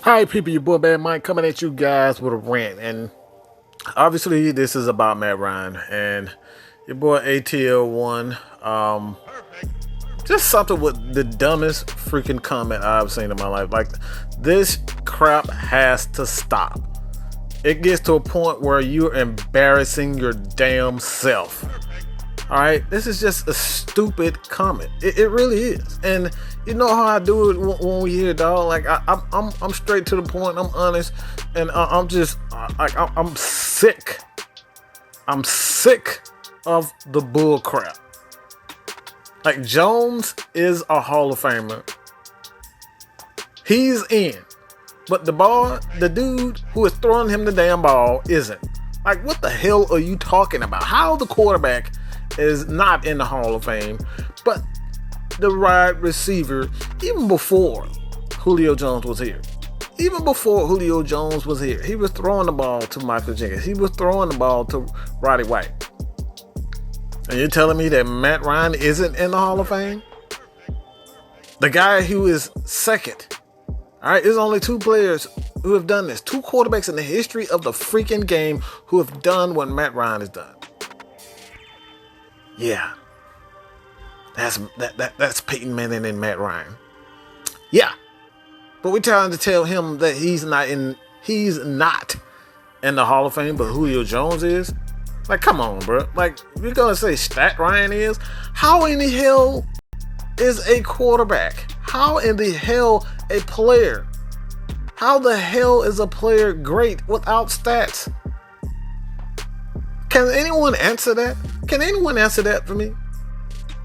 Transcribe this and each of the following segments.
Hi people, your boy Bad Mike coming at you guys with a rant, and obviously this is about Matt Ryan and your boy ATL1. Just something with the dumbest freaking comment I've seen in my life. Like, this crap has to stop. It gets to a point where you're embarrassing your damn self. Alright, this is just a stupid comment. It really is. And you know how I do it when we hear, dog. Like, I'm straight to the point. I'm honest, and I'm sick. I'm sick of the bull crap. Like, Jones is a Hall of Famer. He's in, but the dude who is throwing him the damn ball isn't. Like, what the hell are you talking about? How the quarterback is not in the Hall of Fame, but the wide receiver, even before Julio Jones was here. Even before Julio Jones was here, he was throwing the ball to Michael Jenkins. He was throwing the ball to Roddy White. And you're telling me that Matt Ryan isn't in the Hall of Fame? The guy who is second. All right, there's only two players who have done this. Two quarterbacks in the history of the freaking game who have done what Matt Ryan has done. Yeah. That's Peyton Manning and Matt Ryan. Yeah. But we're trying to tell him that he's not in the Hall of Fame, but Julio Jones is. Like, come on, bro. Like, you're gonna say Stat Ryan is? How in the hell is a quarterback? How in the hell a player? How the hell is a player great without stats? Can anyone answer that? Can anyone answer that for me?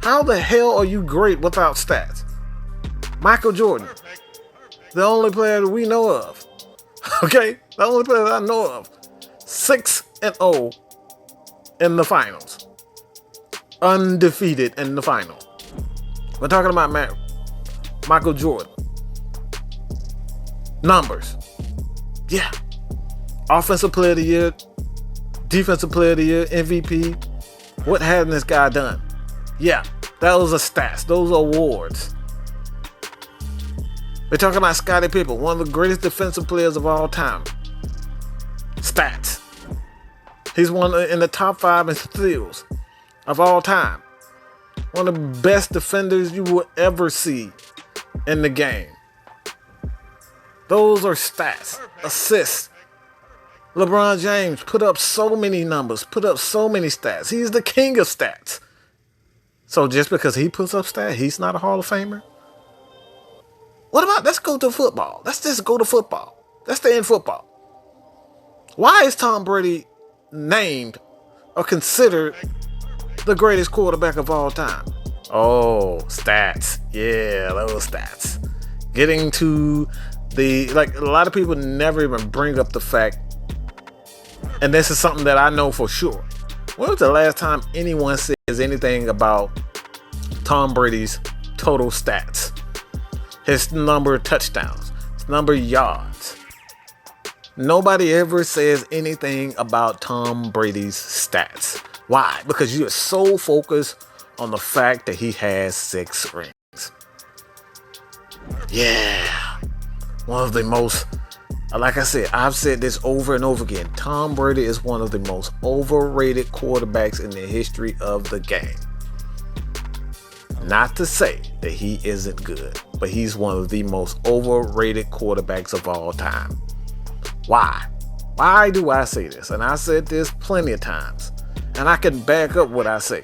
How the hell are you great without stats? Michael Jordan, the only player that we know of. Okay? The only player that I know of. 6-0 in the finals. Undefeated in the final. We're talking about Michael Jordan. Numbers. Yeah. Offensive Player of the Year. Defensive Player of the Year. MVP. What hasn't this guy done? Yeah, those are stats. Those are awards. We're talking about Scottie Pippen, one of the greatest defensive players of all time. Stats. He's one in the top 5 in steals of all time. One of the best defenders you will ever see in the game. Those are stats. Assists. LeBron James put up so many numbers, put up so many stats. He's the king of stats. So just because he puts up stats, he's not a Hall of Famer? What about, let's go to football. Let's just go to football. Let's stay in football. Why is Tom Brady named or considered the greatest quarterback of all time? Oh, stats. Yeah, those stats. Getting to like, a lot of people never even bring up the fact, and this is something that I know for sure. When was the last time anyone says anything about Tom Brady's total stats? His number of touchdowns, his number of yards. Nobody ever says anything about Tom Brady's stats. Why? Because you are so focused on the fact that he has 6 rings. Yeah. One of the most, like I said, I've said this over and over again. Tom Brady is one of the most overrated quarterbacks in the history of the game. Not to say that he isn't good, but he's one of the most overrated quarterbacks of all time. Why? Why do I say this? And I said this plenty of times. And I can back up what I say.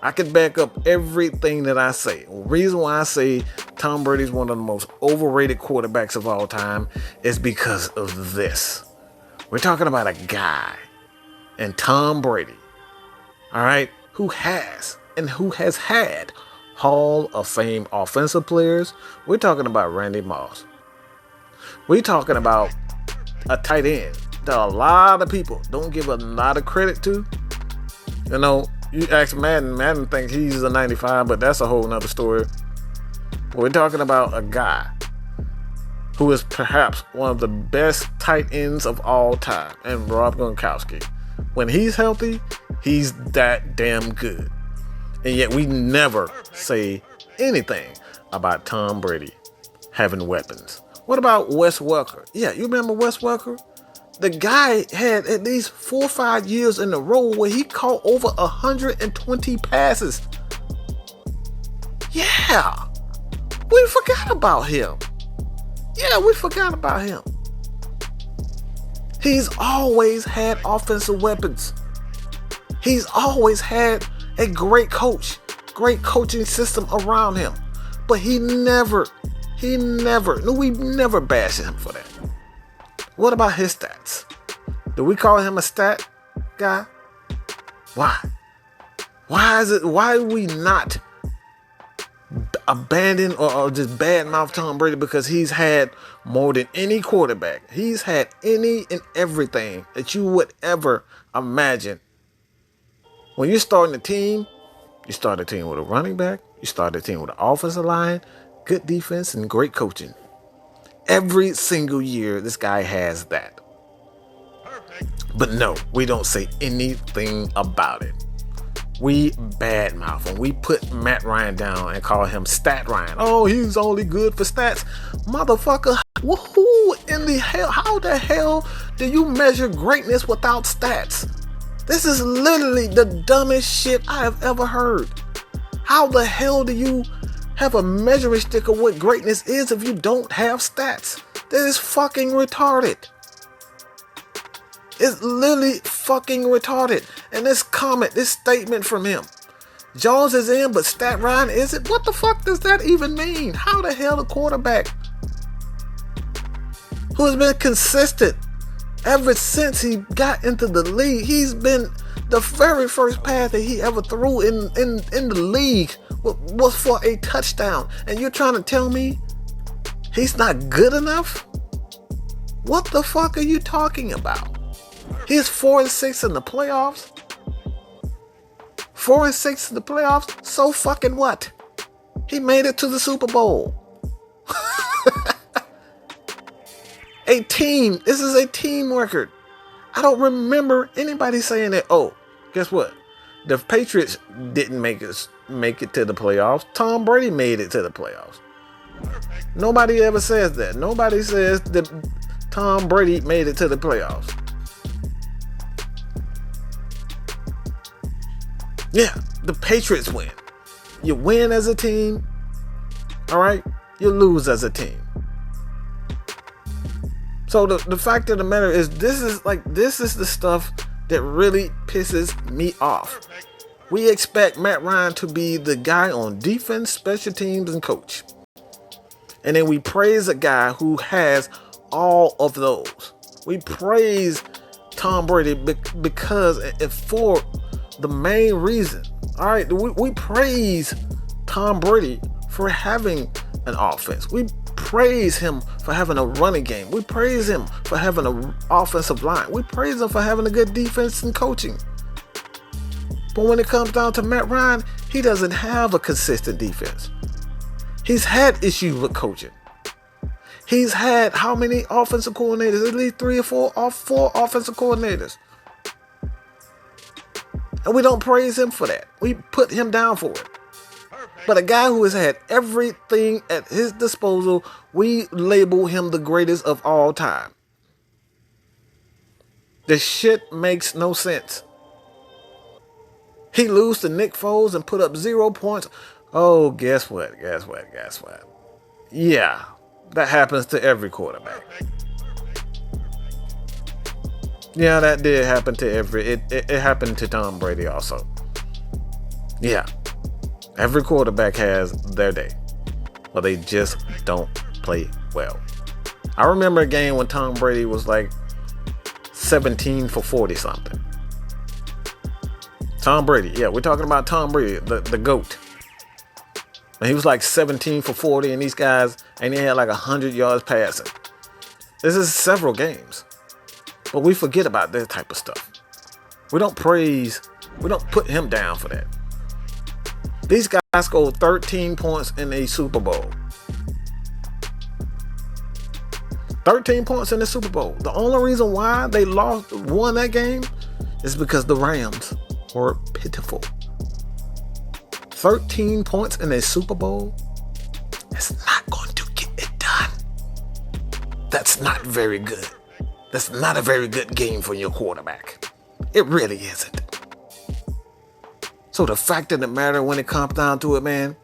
I can back up everything that I say. The reason why I say Tom Brady is one of the most overrated quarterbacks of all time is because of this. We're talking about a guy, and Tom Brady, all right, who has had Hall of Fame offensive players. We're talking about Randy Moss. We're talking about a tight end that a lot of people don't give a lot of credit to. You know, you ask Madden thinks he's a 95, but that's a whole nother story. We're talking about a guy who is perhaps one of the best tight ends of all time, and Rob Gronkowski. When he's healthy, he's that damn good. And yet we never say anything about Tom Brady having weapons. What about Wes Welker? Yeah, you remember Wes Welker? The guy had at least 4 or 5 years in a row where he caught over 120 passes. Yeah, we forgot about him. He's always had offensive weapons. He's always had a great coach, great coaching system around him. But we never bashed him for that. What about his stats? Do we call him a stat guy? Why? Why do we not abandon or just badmouth Tom Brady because he's had more than any quarterback? He's had any and everything that you would ever imagine. When you're starting a team, you start a team with a running back, you start a team with an offensive line, good defense, and great coaching. Every single year, this guy has that. But no, we don't say anything about it. We badmouth him. We put Matt Ryan down and call him Stat Ryan. Oh, he's only good for stats. Motherfucker, who in the hell, how the hell do you measure greatness without stats? This is literally the dumbest shit I have ever heard. How the hell do you have a measuring stick of what greatness is if you don't have stats? That is fucking retarded. It's literally fucking retarded. And this statement from him, Jones is in, but Stat Ryan isn't. What the fuck does that even mean? How the hell a quarterback who has been consistent ever since he got into the league, he's been the very first pass that he ever threw in the league was for a touchdown. And you're trying to tell me he's not good enough? What the fuck are you talking about? He's 4-6 in the playoffs. 4-6 in the playoffs. So fucking what? He made it to the Super Bowl. A team. This is a team record. I don't remember anybody saying that. Oh, guess what? The Patriots didn't make it to the playoffs. Tom Brady made it to the playoffs. Nobody ever says that. Nobody says that Tom Brady made it to the playoffs. Yeah, the Patriots win. You win as a team, all right? You lose as a team. So the fact of the matter is, this is the stuff that really pisses me off. We expect Matt Ryan to be the guy on defense, special teams, and coach. And then we praise a guy who has all of those. We praise Tom Brady because for the main reason. All right, we praise Tom Brady for having an offense. We praise him for having a running game. We praise him for having an offensive line. We praise him for having a good defense and coaching. But when it comes down to Matt Ryan, he doesn't have a consistent defense. He's had issues with coaching. He's had how many offensive coordinators? At least 3 or 4 offensive coordinators. And we don't praise him for that. We put him down for it. But a guy who has had everything at his disposal, we label him the greatest of all time. The shit makes no sense. He lose to Nick Foles and put up 0 points. Oh, guess what? Yeah, that happens to every quarterback. Yeah, that did happen to it happened to Tom Brady also. Yeah. Every quarterback has their day. But they just don't play well. I remember a game when Tom Brady was like 17 for 40 something. Tom Brady, yeah, we're talking about Tom Brady, the GOAT. And he was like 17 for 40 and these guys, and he had like 100 yards passing. This is several games. But we forget about that type of stuff. We don't put him down for that. These guys scored 13 points in a Super Bowl. 13 points in the Super Bowl. The only reason why they won that game is because the Rams were pitiful. 13 points in a Super Bowl is not going to get it done. not very good. That's not a very good game for your quarterback. It really isn't. So the fact of the matter when it comes down to it, man,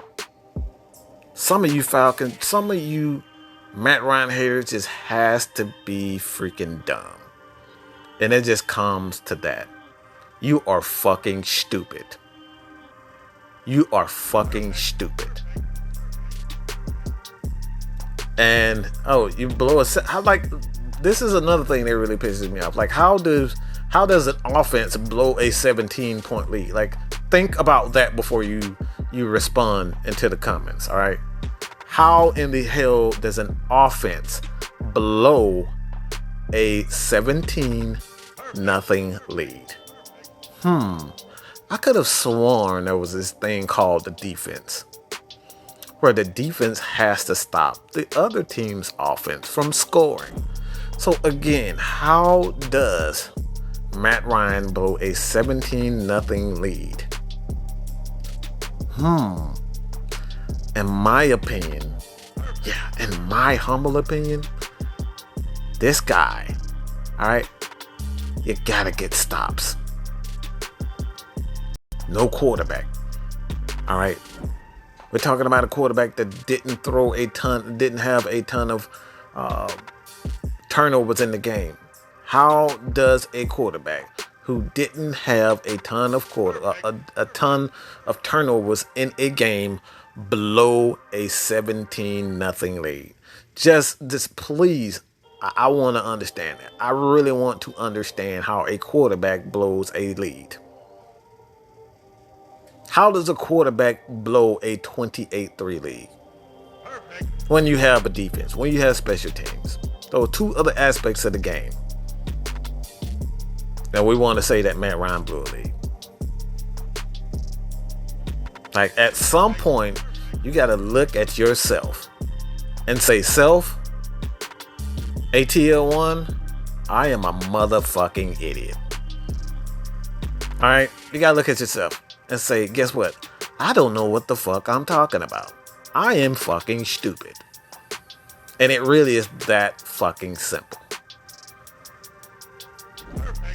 some of you Falcons, some of you Matt Ryan haters just has to be freaking dumb. And it just comes to that. You are fucking stupid. You are fucking stupid. And you blow this is another thing that really pisses me off. Like, how does an offense blow a 17-point lead? Like, think about that before you respond into the comments. All right, how in the hell does an offense blow a 17-0 lead? I could have sworn there was this thing called the defense, where the defense has to stop the other team's offense from scoring. So again, how does Matt Ryan blow a 17-0 lead? In my opinion, in my humble opinion, this guy, all right, you gotta get stops. No quarterback, all right. We're talking about a quarterback that didn't have a ton of turnovers in the game. How does a quarterback who didn't have a ton of turnovers in a game blow a 17-0 lead? Just please, I want to understand that. I really want to understand how a quarterback blows a lead. How does a quarterback blow a 28-3 lead? When you have a defense, when you have special teams. Those are two other aspects of the game. And we want to say that Matt Ryan blew a lead. Like, at some point, you got to look at yourself and say, self, ATL1, I am a motherfucking idiot. All right? You got to look at yourself and say, guess what? I don't know what the fuck I'm talking about. I am fucking stupid. And it really is that fucking simple.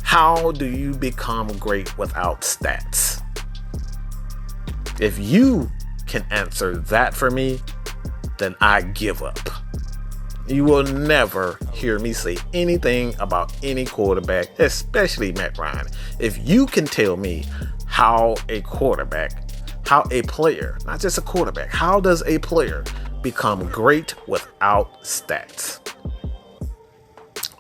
How do you become great without stats? If you can answer that for me, then I give up. You will never hear me say anything about any quarterback, especially Matt Ryan. If you can tell me how a player, not just a quarterback, how does a player become great without stats?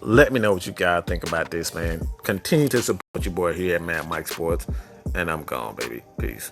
Let me know what you guys think about this, man. Continue to support your boy here at Mad Mike Sports, and I'm gone, baby. Peace.